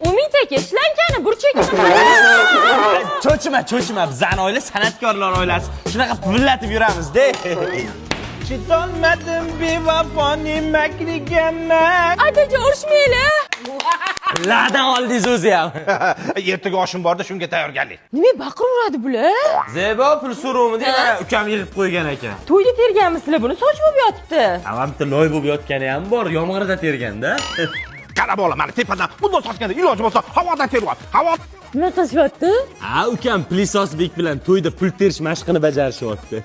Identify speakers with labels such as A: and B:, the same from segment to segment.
A: Umid aka, ishlankani burchakni
B: Cho'chima, bizani oila san'atkorlar oilasi. Shunaqa pullatib yuramiz-da. Chidolmadim bevafoning makriga mak.
A: Adajon urishmaylar.
B: Ladan oldingiz o'zi ham.
C: Ertaga oshim borda shunga tayyorgarlik.
A: Nima baqiraveradi bular?
B: Zebo pul so'rovmi deb mana ukam yig'ib qo'ygan ekan.
A: To'yda terganmisizlar buni, soch bo'lib yotibdi.
B: Avamda loy bo'lib yotgani ham bor, yomg'irda terganda.
C: Qarab ola, mana tepadan bunday sochganda iloji bo'lsa havodan teryapti. Havo
A: Nima qilishyapti?
B: Ha, ukam Plisosbek bilan to'yda pul terish mashqini bajarishyapti.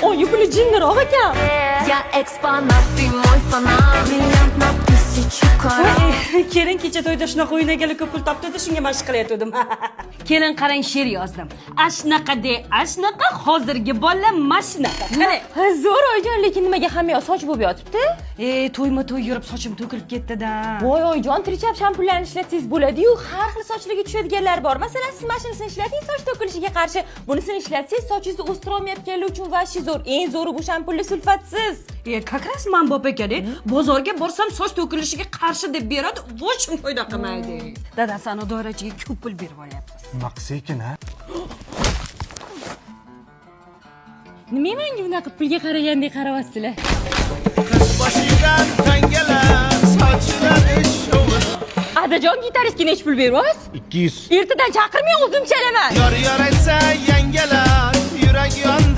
A: Oyi puli jinniroq ekan.
D: Я экспонат, ты мой фанат. Бриллиант на 1000 карат.
E: Kelin kecha to'yda shunaqa o'ynaganlik ko'p pul topdi, shunga mashq qilayotgandim. Kelin qarang, she'r yozdim. Ashnaqa de, ashnaqa hozirgi bolalar mashinaqa. Qani,
A: Zo'r oyijon, lekin nimaga hamma soch bo'lib yotibdi?
E: to'y yurib sochim to'kilib ketdi-da.
A: Voy oyijon, trichap shampunlarni ishlatsangiz bo'ladi-yu, har xil sochlarga tushadiganlar bor. Masalan, siz mashinasini ishlating, soch to'kilishiga qarshi. Bunisini ishlatsangiz, sochingizni o'stira olmayotganlar uchun vashi zo'r. Eng zo'ri bu shampunli sulfatsiz.
E: Как раз man bop ekan-da. Bozorga borsam soch to'kilishiga qarshi deb beradi, vochim foyda qilmaydi. Dada sanodorachiga ko'p pul berib olyapmiz.
C: maqsekin ha.
A: Nima menga bunaqa pulga qaragandek qarayapsizlar?
B: Boshidan tangalar, sochidan shovur.
A: Adajon, gitaristga nech pul beryapsiz?
C: 200.
A: Ertadan chaqirmang, o'zim chalaman.
B: Yor aytsa yangalar, yurak yondi.